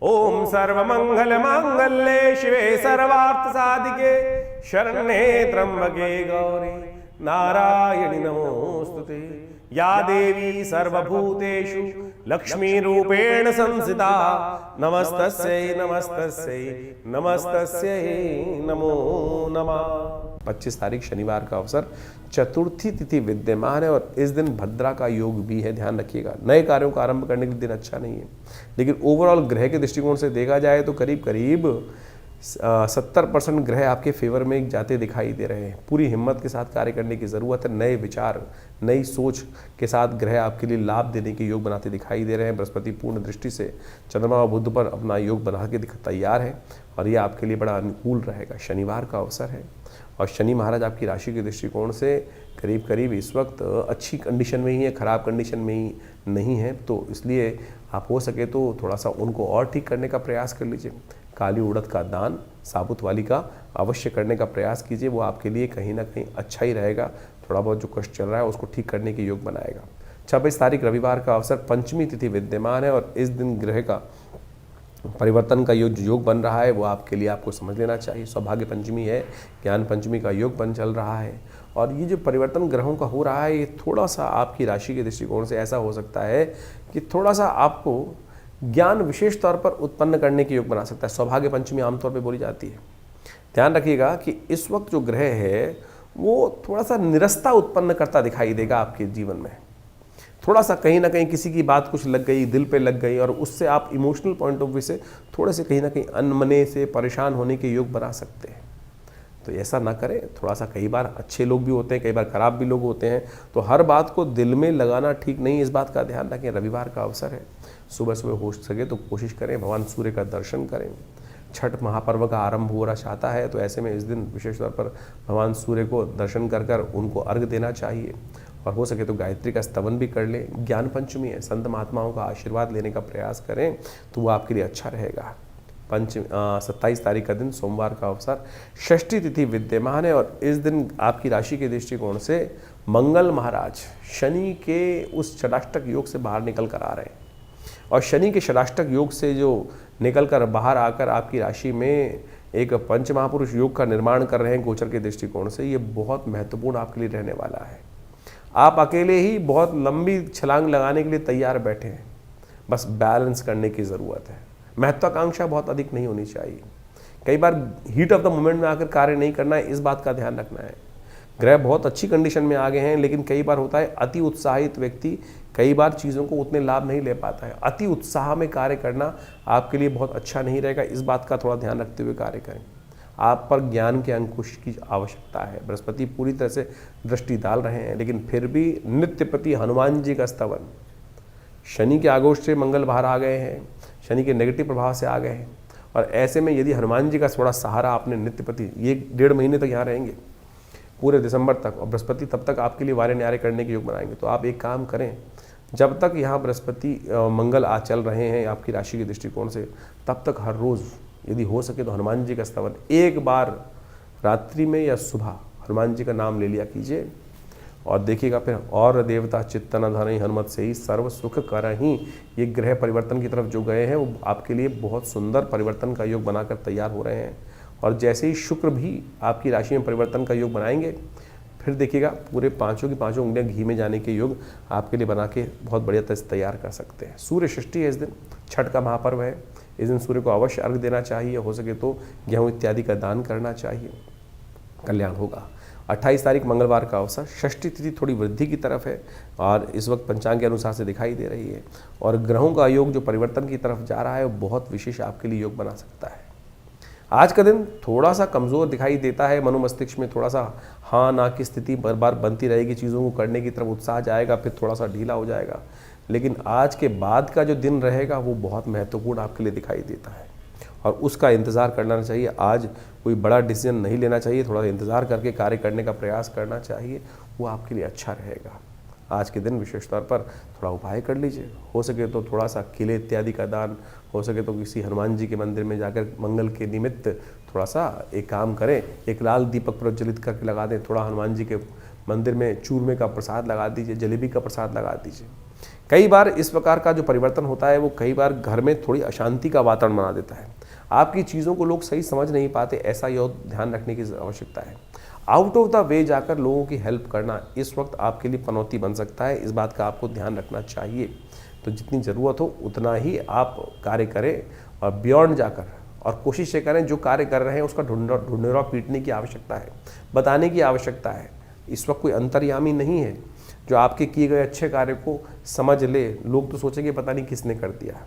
ओम सर्वमंगल मांगल्ये शिवे सर्वार्थ साधिके शरण्ये त्र्यंबके गौरी नारायणि नमोस्तुते। या देवी सर्वभूतेषु लक्ष्मी रूपेण संस्थिता नमस्तस्यै नमस्तस्यै नमस्तस्यै नमो नमः। 25 तारीख शनिवार का अवसर, चतुर्थी तिथि विद्यमान है और इस दिन भद्रा का योग भी है, ध्यान रखिएगा। नए कार्यों का आरंभ करने के दिन अच्छा नहीं है, लेकिन ओवरऑल ग्रह के दृष्टिकोण से देखा जाए तो करीब करीब 70% ग्रह आपके फेवर में जाते दिखाई दे रहे हैं। पूरी हिम्मत के साथ कार्य करने की ज़रूरत है। नए विचार, नई सोच के साथ ग्रह आपके लिए लाभ देने के योग बनाते दिखाई दे रहे हैं। बृहस्पति पूर्ण दृष्टि से चंद्रमा और बुध पर अपना योग बना के तैयार है और ये आपके लिए बड़ा अनुकूल रहेगा। शनिवार का अवसर है और शनि महाराज आपकी राशि के दृष्टिकोण से करीब करीब इस वक्त अच्छी कंडीशन में ही है, ख़राब कंडीशन में ही नहीं है। तो इसलिए आप हो सके तो थोड़ा सा उनको और ठीक करने का प्रयास कर लीजिए। काली उड़द का दान साबुत वाली का अवश्य करने का प्रयास कीजिए, वो आपके लिए कहीं ना कहीं अच्छा ही रहेगा। थोड़ा बहुत जो कष्ट चल रहा है उसको ठीक करने के योग बनाएगा। 26 तारीख रविवार का अवसर, पंचमी तिथि विद्यमान है और इस दिन ग्रह का परिवर्तन का योग बन रहा है, वो आपके लिए आपको समझ लेना चाहिए। सौभाग्य पंचमी है, ज्ञान पंचमी का योग बन चल रहा है और ये जो परिवर्तन ग्रहों का हो रहा है ये थोड़ा सा आपकी राशि के दृष्टिकोण से ऐसा हो सकता है कि थोड़ा सा आपको ज्ञान विशेष तौर पर उत्पन्न करने के योग बना सकता है। सौभाग्य पंचमी आमतौर पर बोली जाती है। ध्यान रखिएगा कि इस वक्त जो ग्रह है वो थोड़ा सा निरस्ता उत्पन्न करता दिखाई देगा आपके जीवन में। थोड़ा सा कहीं ना कहीं किसी की बात कुछ लग गई, दिल पे लग गई और उससे आप इमोशनल पॉइंट ऑफ व्यू से थोड़े से कहीं ना कहीं अनमने से परेशान होने के योग बना सकते हैं। तो ऐसा ना करें। थोड़ा सा, कई बार अच्छे लोग भी होते हैं, कई बार खराब भी लोग होते हैं, तो हर बात को दिल में लगाना ठीक नहीं। इस बात का ध्यान रखें। रविवार का अवसर है, सुबह सुबह हो सके तो कोशिश करें भगवान सूर्य का दर्शन करें। छठ महापर्व का आरंभ हो रहा चाहता है तो ऐसे में इस दिन विशेष तौर पर भगवान सूर्य को दर्शन कर कर उनको अर्घ देना चाहिए और हो सके तो गायत्री का स्तवन भी कर लें। ज्ञान पंचमी है, संत महात्माओं का आशीर्वाद लेने का प्रयास करें तो वो आपके लिए अच्छा रहेगा। 27 तारीख का दिन सोमवार का अवसर, षष्ठी तिथि विद्यमान है और इस दिन आपकी राशि के दृष्टिकोण से मंगल महाराज शनि के उस षडाष्टक योग से बाहर निकल कर आ रहे हैं और शनि के षडाष्टक योग से जो निकल कर बाहर आकर आपकी राशि में एक पंच महापुरुष योग का निर्माण कर रहे हैं गोचर के दृष्टिकोण से, ये बहुत महत्वपूर्ण आपके लिए रहने वाला है। आप अकेले ही बहुत लंबी छलांग लगाने के लिए तैयार बैठे हैं, बस बैलेंस करने की ज़रूरत है। महत्वाकांक्षा बहुत अधिक नहीं होनी चाहिए। कई बार हीट ऑफ द मोमेंट में आकर कार्य नहीं करना है, इस बात का ध्यान रखना है। ग्रह बहुत अच्छी कंडीशन में आ गए हैं, लेकिन कई बार होता है अति उत्साहित व्यक्ति कई बार चीज़ों को उतने लाभ नहीं ले पाता है। अति उत्साह में कार्य करना आपके लिए बहुत अच्छा नहीं रहेगा। इस बात का थोड़ा ध्यान रखते हुए कार्य करें। आप पर ज्ञान के अंकुश की आवश्यकता है। बृहस्पति पूरी तरह से दृष्टि डाल रहे हैं, लेकिन फिर भी नित्यपति हनुमान जी का स्तवन, शनि के आगोश से मंगल बाहर आ गए हैं, शनि के नेगेटिव प्रभाव से आ गए हैं और ऐसे में यदि हनुमान जी का थोड़ा सहारा आपने नित्यपति, ये 1.5 महीने तक यहाँ रहेंगे पूरे दिसंबर तक और बृहस्पति तब तक आपके लिए वारे न्यारे करने के योग बनाएंगे। तो आप एक काम करें, जब तक यहाँ बृहस्पति मंगल चल रहे हैं आपकी राशि के दृष्टिकोण से, तब तक हर रोज़ यदि हो सके तो हनुमान जी का स्तवन एक बार रात्रि में या सुबह हनुमान जी का नाम ले लिया कीजिए और देखिएगा फिर और देवता चित्तन धन हनुमत से ही सर्व सुख करहीं। ये ग्रह परिवर्तन की तरफ जो गए हैं वो आपके लिए बहुत सुंदर परिवर्तन का योग बनाकर तैयार हो रहे हैं और जैसे ही शुक्र भी आपकी राशि में परिवर्तन का योग बनाएंगे, फिर देखिएगा पूरे पाँचों की पाँचों उंगलियां घी में जाने के योग आपके लिए बना के बहुत बढ़िया तरह से तैयार कर सकते हैं। सूर्य षष्ठी है इस दिन, छठ का महापर्व है। इस दिन सूर्य को अवश्य अर्घ देना चाहिए, हो सके तो गेहूँ इत्यादि का दान करना चाहिए, कल्याण होगा। 28 तारीख मंगलवार का अवसर, षष्ठी तिथि थोड़ी वृद्धि की तरफ है और इस वक्त पंचांग के अनुसार से दिखाई दे रही है और ग्रहों का योग जो परिवर्तन की तरफ जा रहा है वो बहुत विशेष आपके लिए योग बना सकता है। आज का दिन थोड़ा सा कमज़ोर दिखाई देता है, मनोमस्तिष्क में थोड़ा सा हाँ ना की स्थिति बार बार बनती रहेगी, चीज़ों को करने की तरफ उत्साह जाएगा, फिर थोड़ा सा ढीला हो जाएगा। लेकिन आज के बाद का जो दिन रहेगा वो बहुत महत्वपूर्ण आपके लिए दिखाई देता है और उसका इंतज़ार करना चाहिए। आज कोई बड़ा डिसीजन नहीं लेना चाहिए, थोड़ा इंतज़ार करके कार्य करने का प्रयास करना चाहिए, वो आपके लिए अच्छा रहेगा। आज के दिन विशेष तौर पर थोड़ा उपाय कर लीजिए, हो सके तो थोड़ा सा किले इत्यादि का दान, हो सके तो किसी हनुमान जी के मंदिर में जाकर मंगल के निमित्त थोड़ा सा एक काम करें, एक लाल दीपक प्रज्वलित करके लगा दें। थोड़ा हनुमान जी के मंदिर में चूरमे का प्रसाद लगा दीजिए, जलेबी का प्रसाद लगा दीजिए। कई बार इस प्रकार का जो परिवर्तन होता है वो कई बार घर में थोड़ी अशांति का वातावरण बना देता है। आपकी चीज़ों को लोग सही समझ नहीं पाते, ऐसा यह ध्यान रखने की आवश्यकता है। आउट ऑफ द वे जाकर लोगों की हेल्प करना इस वक्त आपके लिए पनौती बन सकता है, इस बात का आपको ध्यान रखना चाहिए। तो जितनी ज़रूरत हो उतना ही आप कार्य करें और बियॉन्ड जाकर और कोशिश ये करें जो कार्य कर रहे हैं उसका ढूंढेरा पीटने की आवश्यकता है, बताने की आवश्यकता है। इस वक्त कोई अंतर्यामी नहीं है जो आपके किए गए अच्छे कार्य को समझ ले। लोग तो सोचेंगे पता नहीं किसने कर दिया।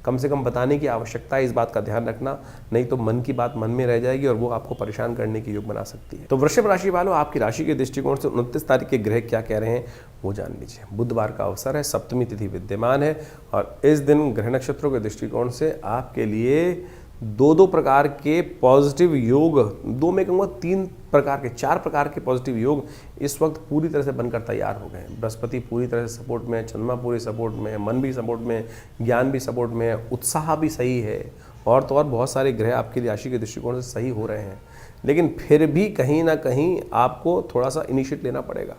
कम से कम बताने की आवश्यकता है, इस बात का ध्यान रखना, नहीं तो मन की बात मन में रह जाएगी और वो आपको परेशान करने के योग बना सकती है। तो वृषभ राशि वालों, आपकी राशि के दृष्टिकोण से 29 तारीख के ग्रह क्या कह रहे हैं वो जान लीजिए। बुधवार का अवसर है, सप्तमी तिथि विद्यमान है और इस दिन ग्रह नक्षत्रों के दृष्टिकोण से आपके लिए दो प्रकार के पॉजिटिव योग, दो में कहूँगा 3 प्रकार के 4 प्रकार के पॉजिटिव योग इस वक्त पूरी तरह से बनकर तैयार हो गए हैं। बृहस्पति पूरी तरह से सपोर्ट में है, चंद्रमा पूरी सपोर्ट में है, मन भी सपोर्ट में है, ज्ञान भी सपोर्ट में है, उत्साह भी सही है और तो और बहुत सारे ग्रह आपकी राशि के दृष्टिकोण से सही हो रहे हैं। लेकिन फिर भी कहीं ना कहीं आपको थोड़ा सा इनिशिएट लेना पड़ेगा,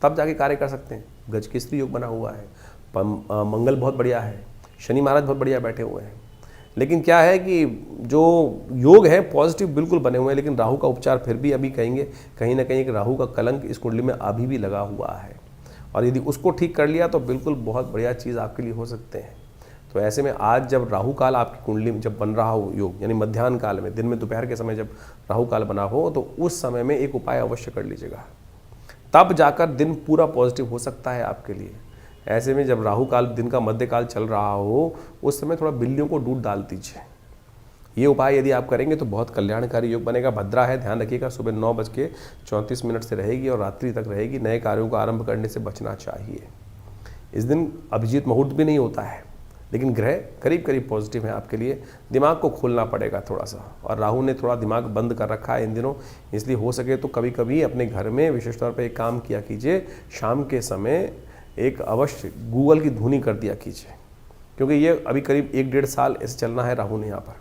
तब जाके कार्य कर सकते हैं। गज केसरी योग बना हुआ है, मंगल बहुत बढ़िया है, शनि महाराज बहुत बढ़िया बैठे हुए हैं। लेकिन क्या है कि जो योग है पॉजिटिव बिल्कुल बने हुए हैं, लेकिन राहु का उपचार फिर भी अभी कहेंगे कहीं ना कहीं एक राहु का कलंक इस कुंडली में अभी भी लगा हुआ है और यदि उसको ठीक कर लिया तो बिल्कुल बहुत बढ़िया चीज़ आपके लिए हो सकते हैं। तो ऐसे में आज जब राहु काल आपकी कुंडली में जब बन रहा हो योग, यानी मध्याह्न काल में, दिन में दोपहर के समय जब राहु काल बना हो, तो उस समय में एक उपाय अवश्य कर लीजिएगा, तब जाकर दिन पूरा पॉजिटिव हो सकता है आपके लिए। ऐसे में जब राहु काल दिन का मध्यकाल चल रहा हो उस समय थोड़ा बिल्लियों को दूध डाल दीजिए। ये उपाय यदि आप करेंगे तो बहुत कल्याणकारी योग बनेगा। भद्रा है, ध्यान रखिएगा, सुबह 9:34 से रहेगी और रात्रि तक रहेगी। नए कार्यों को आरंभ करने से बचना चाहिए। इस दिन अभिजीत मुहूर्त भी नहीं होता है, लेकिन ग्रह करीब करीब पॉजिटिव है आपके लिए। दिमाग को खोलना पड़ेगा थोड़ा सा, और राहु ने थोड़ा दिमाग बंद कर रखा है इन दिनों, इसलिए हो सके तो कभी कभी अपने घर में विशेष तौर पर एक काम किया कीजिए, शाम के समय एक अवश्य गूगल की धुनी कर दिया कीजिए, क्योंकि ये अभी करीब 1-1.5 साल ऐसे चलना है राहु ने यहाँ पर।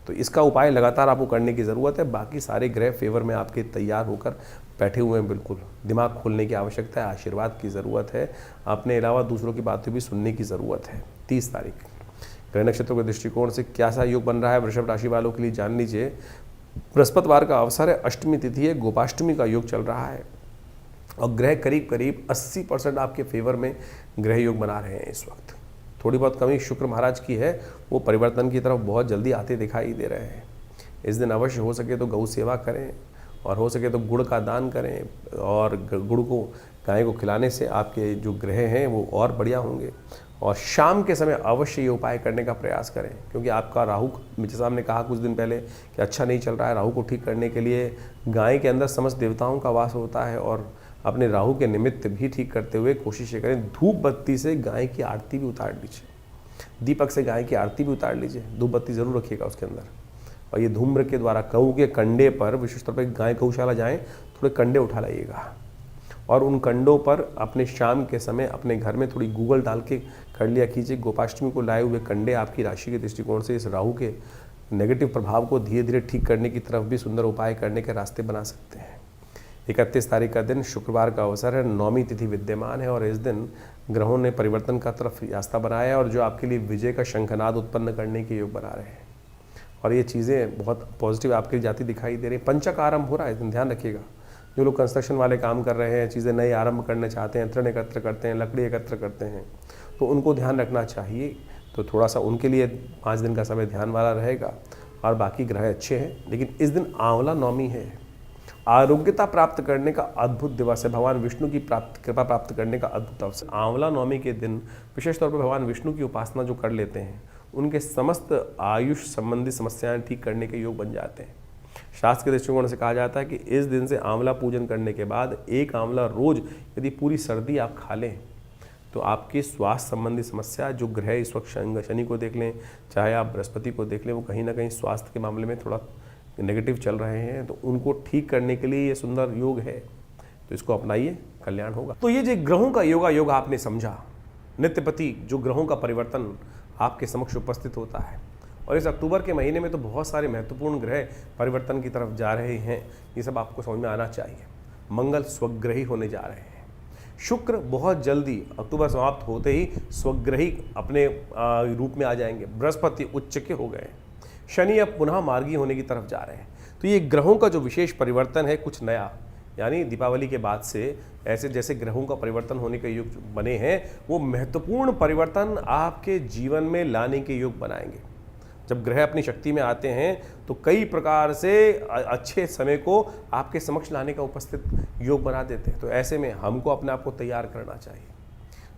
तो इसका उपाय लगातार आपको करने की ज़रूरत है। बाकी सारे ग्रह फेवर में आपके तैयार होकर बैठे हुए हैं। बिल्कुल दिमाग खोलने की आवश्यकता है, आशीर्वाद की ज़रूरत है, अपने अलावा दूसरों की बातें भी सुनने की ज़रूरत है। 30 तारीख ग्रह नक्षत्रों के दृष्टिकोण से क्या सा योग बन रहा है वृषभ राशि वालों के लिए जान लीजिए। बृहस्पतिवार का अवसर है, अष्टमी तिथि है, गोपाष्टमी का योग चल रहा है और ग्रह करीब करीब 80% आपके फेवर में ग्रह योग बना रहे हैं इस वक्त। थोड़ी बहुत कमी शुक्र महाराज की है, वो परिवर्तन की तरफ बहुत जल्दी आते दिखाई दे रहे हैं। इस दिन अवश्य हो सके तो गौ सेवा करें और हो सके तो गुड़ का दान करें, और गुड़ को गाय को खिलाने से आपके जो ग्रह हैं वो और बढ़िया होंगे। और शाम के समय अवश्य ये उपाय करने का प्रयास करें, क्योंकि आपका राहु, जैसा हमने कहा कुछ दिन पहले कि अच्छा नहीं चल रहा है। राहु को ठीक करने के लिए गाय के अंदर समस्त देवताओं का वास होता है, और अपने राहु के निमित्त भी ठीक करते हुए कोशिश ये करें धूप बत्ती से गाय की आरती भी उतार लीजिए, दीपक से गाय की आरती भी उतार लीजिए, धूप बत्ती जरूर रखिएगा उसके अंदर। और ये धूम्र के द्वारा गऊ के कंडे पर, विशेष तौर पर गाय गौशाला जाएं, थोड़े कंडे उठा लाइएगा और उन कंडों पर अपने शाम के समय अपने घर में थोड़ी गूगल डाल के कर लिया कीजिए। गोपाष्टमी को लाए हुए कंडे आपकी राशि के दृष्टिकोण से इस राहु के नेगेटिव प्रभाव को धीरे धीरे ठीक करने की तरफ भी सुंदर उपाय करने के रास्ते बना सकते हैं। 31 तारीख का दिन शुक्रवार का अवसर है, 9वीं तिथि विद्यमान है और इस दिन ग्रहों ने परिवर्तन का तरफ रास्ता बनाया है और जो आपके लिए विजय का शंखनाद उत्पन्न करने के योग बना रहे हैं, और ये चीज़ें बहुत पॉजिटिव आपके लिए जाती दिखाई दे रही है। पंचक आरंभ हो रहा है, इस दिन ध्यान रखिएगा। जो लोग कंस्ट्रक्शन वाले काम कर रहे हैं, चीज़ें नई आरंभ करना चाहते हैं, तृण एकत्र करते हैं, लकड़ी एकत्र करते हैं, तो उनको ध्यान रखना चाहिए। तो थोड़ा सा उनके लिए 5 दिन का समय ध्यान वाला रहेगा और बाकी ग्रह अच्छे हैं। लेकिन इस दिन आंवला नवमी है, आरोग्यता प्राप्त करने का अद्भुत दिवस है, भगवान विष्णु की कृपा प्राप्त करने का अद्भुत अवसर। आंवला नवमी के दिन विशेष तौर पर भगवान विष्णु की उपासना जो कर लेते हैं उनके समस्त आयुष संबंधी समस्याएं ठीक करने के योग बन जाते हैं। शास्त्र के दृष्टिकोण से कहा जाता है कि इस दिन से आंवला पूजन करने के बाद एक आंवला रोज यदि पूरी सर्दी आप खा लें तो आपकी स्वास्थ्य संबंधी समस्या, जो ग्रह इस वक्त शनि को देख लें चाहे आप बृहस्पति को देख लें, वो कहीं ना कहीं स्वास्थ्य के मामले में थोड़ा नेगेटिव चल रहे हैं, तो उनको ठीक करने के लिए ये सुंदर योग है। तो इसको अपनाइए, कल्याण होगा। तो ये जो ग्रहों का योग आपने समझा, नित्यपति जो ग्रहों का परिवर्तन आपके समक्ष उपस्थित होता है, और इस अक्टूबर के महीने में तो बहुत सारे महत्वपूर्ण ग्रह परिवर्तन की तरफ जा रहे हैं। ये सब आपको समझ में आना चाहिए। मंगल स्वग्रही होने जा रहे हैं, शुक्र बहुत जल्दी अक्टूबर समाप्त होते ही स्वग्रही अपने रूप में आ जाएंगे। बृहस्पति उच्च के हो गए, शनि अब पुनः मार्गी होने की तरफ जा रहे हैं। तो ये ग्रहों का जो विशेष परिवर्तन है कुछ नया, यानी दीपावली के बाद से ऐसे जैसे ग्रहों का परिवर्तन होने के योग बने हैं, वो महत्वपूर्ण परिवर्तन आपके जीवन में लाने के योग बनाएंगे। जब ग्रह अपनी शक्ति में आते हैं तो कई प्रकार से अच्छे समय को आपके समक्ष लाने का उपस्थित योग बना देते हैं। तो ऐसे में हमको अपने आप को तैयार करना चाहिए।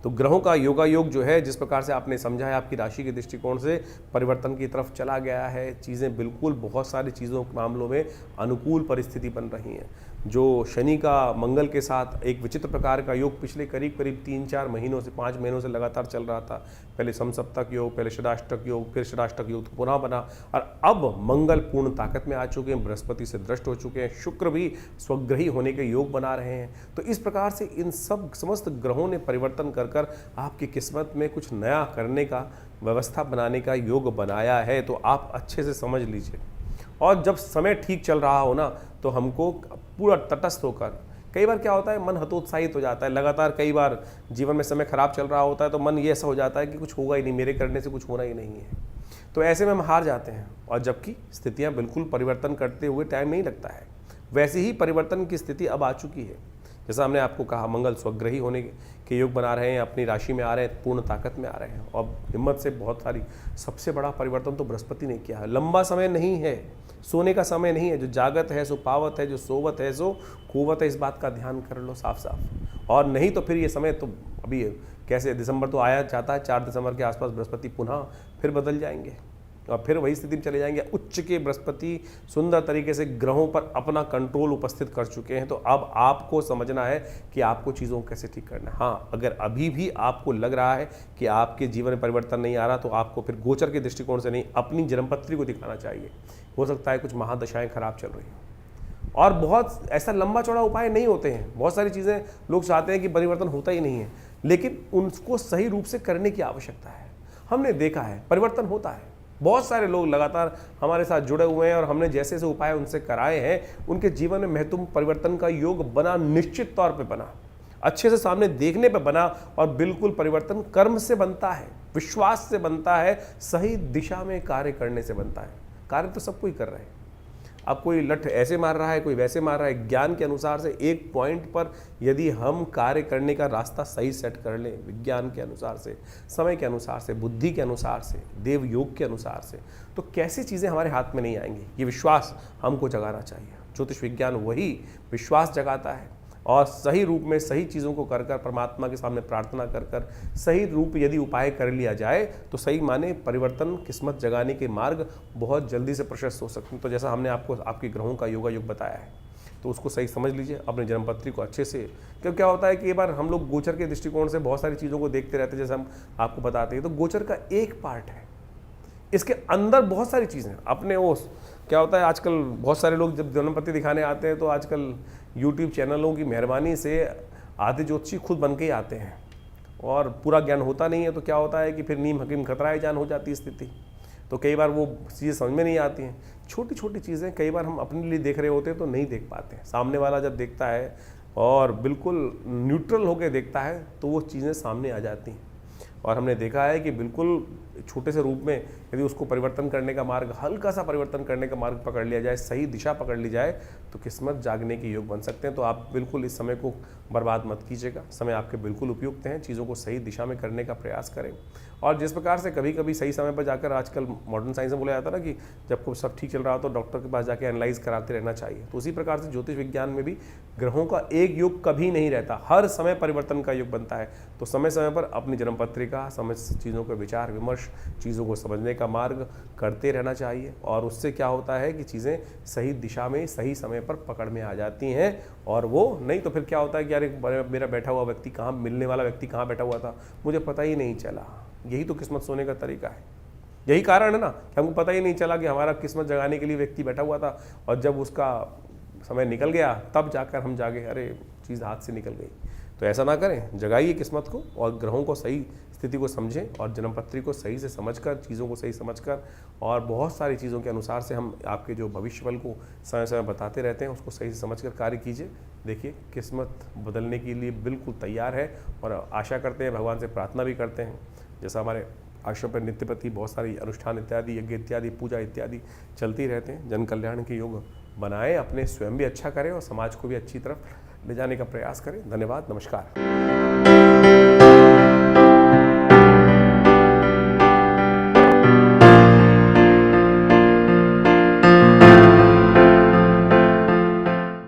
तो ग्रहों का योगायोग जो है, जिस प्रकार से आपने समझा है, आपकी राशि के दृष्टिकोण से परिवर्तन की तरफ चला गया है। चीज़ें बिल्कुल बहुत सारी चीज़ों के मामलों में अनुकूल परिस्थिति बन रही हैं। जो शनि का मंगल के साथ एक विचित्र प्रकार का योग पिछले करीब 3-4 महीनों से 5 महीनों से लगातार चल रहा था। पहले समसप्तक योग, पहले षडाष्टक योग, फिर षडाष्टक योग पुनः बना, और अब मंगल पूर्ण ताकत में आ चुके हैं, बृहस्पति से दृष्ट हो चुके हैं, शुक्र भी स्वग्रही होने के योग बना रहे हैं। तो इस प्रकार से इन सब समस्त ग्रहों ने परिवर्तन कर आपकी किस्मत में कुछ नया करने का, व्यवस्था बनाने का योग बनाया है। तो आप अच्छे से समझ लीजिए। और जब समय ठीक चल रहा हो ना, तो हमको पूरा तटस्थ होकर, कई बार क्या होता है मन हतोत्साहित हो जाता है, लगातार कई बार जीवन में समय खराब चल रहा होता है तो मन ये ऐसा हो जाता है कि कुछ होगा ही नहीं, मेरे करने से कुछ होना ही नहीं है। तो ऐसे में हम हार जाते हैं, और जबकि स्थितियां बिल्कुल परिवर्तन करते हुए टाइम नहीं लगता है। वैसे ही परिवर्तन की स्थिति अब आ चुकी है। जैसा हमने आपको कहा, मंगल स्वग्रही होने के योग बना रहे हैं, अपनी राशि में आ रहे हैं, पूर्ण ताकत में आ रहे हैं, और हिम्मत से बहुत सारी। सबसे बड़ा परिवर्तन तो बृहस्पति ने किया है। लंबा समय नहीं है, सोने का समय नहीं है। जो जागत है सो पावत है, जो सोवत है सो कुवत है। इस बात का ध्यान कर लो साफ साफ। और नहीं तो फिर ये समय तो अभी कैसे, दिसंबर तो आया जाता है, 4 दिसंबर के आसपास बृहस्पति पुनः फिर बदल जाएंगे और फिर वही स्थिति में चले जाएंगे। उच्च के बृहस्पति सुंदर तरीके से ग्रहों पर अपना कंट्रोल उपस्थित कर चुके हैं। तो अब आपको समझना है कि आपको चीज़ों को कैसे ठीक करना है। हाँ, अगर अभी भी आपको लग रहा है कि आपके जीवन में परिवर्तन नहीं आ रहा, तो आपको फिर गोचर के दृष्टिकोण से नहीं, अपनी जन्मपत्री को दिखाना चाहिए। हो सकता है कुछ महादशाएं खराब चल रही हैं, और बहुत ऐसा लंबा चौड़ा उपाय नहीं होते हैं। बहुत सारी चीज़ें लोग चाहते हैं कि परिवर्तन होता ही नहीं है, लेकिन उनको सही रूप से करने की आवश्यकता है। हमने देखा है परिवर्तन होता है। बहुत सारे लोग लगातार हमारे साथ जुड़े हुए हैं, और हमने जैसे जैसे उपाय उनसे कराए हैं, उनके जीवन में महत्वपूर्ण परिवर्तन का योग बना, निश्चित तौर पे बना, अच्छे से सामने देखने पे बना। और बिल्कुल परिवर्तन कर्म से बनता है, विश्वास से बनता है, सही दिशा में कार्य करने से बनता है। कार्य तो सब कोई कर रहे हैं। अब कोई लठ ऐसे मार रहा है, कोई वैसे मार रहा है। ज्ञान के अनुसार से एक पॉइंट पर यदि हम कार्य करने का रास्ता सही सेट कर लें, विज्ञान के अनुसार से, समय के अनुसार से, बुद्धि के अनुसार से, देव योग के अनुसार से, तो कैसी चीज़ें हमारे हाथ में नहीं आएंगी। ये विश्वास हमको जगाना चाहिए। ज्योतिष विज्ञान वही विश्वास जगाता है, और सही रूप में सही चीज़ों को कर कर, परमात्मा के सामने प्रार्थना कर कर, सही रूप यदि उपाय कर लिया जाए, तो सही माने परिवर्तन, किस्मत जगाने के मार्ग बहुत जल्दी से प्रशस्त हो सकते हैं। तो जैसा हमने आपको आपके ग्रहों का योगा योग बताया है, तो उसको सही समझ लीजिए, अपने जन्मपत्री को अच्छे से। क्योंकि क्या होता है कि एक बार हम लोग गोचर के दृष्टिकोण से बहुत सारी चीज़ों को देखते रहते हैं, जैसे हम आपको बताते हैं। तो गोचर का एक पार्ट है, इसके अंदर बहुत सारी चीज़ें अपने वो क्या होता है। आजकल बहुत सारे लोग जब जन्मपत्री दिखाने आते हैं, तो आजकल यूट्यूब चैनलों की मेहरबानी से आधे ज्योतिषी खुद बन के ही आते हैं, और पूरा ज्ञान होता नहीं है। तो क्या होता है कि फिर नीम हकीम खतराए जान हो जाती है स्थिति। तो कई बार वो चीज़ें समझ में नहीं आती हैं। छोटी छोटी चीज़ें कई बार हम अपने लिए देख रहे होते हैं तो नहीं देख पाते हैं। सामने वाला जब देखता है और बिल्कुल न्यूट्रल होकर देखता है, तो वो चीज़ें सामने आ जाती हैं। और हमने देखा है कि बिल्कुल छोटे से रूप में यदि उसको परिवर्तन करने का मार्ग, हल्का सा परिवर्तन करने का मार्ग पकड़ लिया जाए, सही दिशा पकड़ ली जाए, तो किस्मत जागने के योग बन सकते हैं। तो आप बिल्कुल इस समय को बर्बाद मत कीजिएगा। समय आपके बिल्कुल उपयुक्त हैं, चीज़ों को सही दिशा में करने का प्रयास करें। और जिस प्रकार से कभी कभी सही समय पर जाकर, आजकल मॉडर्न साइंस में बोला जाता है ना कि जब को सब ठीक चल रहा हो तो डॉक्टर के पास जाके एनालाइज कराते रहना चाहिए। तो उसी प्रकार से ज्योतिष विज्ञान में भी ग्रहों का एक योग कभी नहीं रहता, हर समय परिवर्तन का योग बनता है। तो समय समय पर अपनी जन्म पत्रिका, समय चीज़ों का विचार विमर्श, चीज़ों को समझने का मार्ग करते रहना चाहिए। और उससे क्या होता है कि चीज़ें सही दिशा में सही समय पर पकड़ में आ जाती हैं। और वो नहीं तो फिर क्या होता है कि यार मेरा बैठा हुआ व्यक्ति कहाँ, मिलने वाला व्यक्ति कहाँ बैठा हुआ था, मुझे पता ही नहीं चला। यही तो किस्मत सोने का तरीका है। यही कारण है ना कि हमको पता ही नहीं चला कि हमारा किस्मत जगाने के लिए व्यक्ति बैठा हुआ था, और जब उसका समय निकल गया तब जाकर हम जागे, अरे चीज़ हाथ से निकल गई। तो ऐसा ना करें, जगाइए किस्मत को और ग्रहों को सही स्थिति को समझें और जन्मपत्री को सही से समझकर, चीज़ों को सही समझकर और बहुत सारी चीज़ों के अनुसार से हम आपके जो भविष्यफल को समय समय बताते रहते हैं, उसको सही से समझकर कार्य कीजिए। देखिए किस्मत बदलने के लिए बिल्कुल तैयार है और आशा करते हैं, भगवान से प्रार्थना भी करते हैं। जैसा हमारे आश्रम पर नित्य प्रति बहुत सारी अनुष्ठान इत्यादि, यज्ञ इत्यादि, पूजा इत्यादि चलती रहते हैं। जन कल्याण के योग बनाएं, अपने स्वयं भी अच्छा करें और समाज को भी अच्छी तरफ ले जाने का प्रयास करें। धन्यवाद, नमस्कार।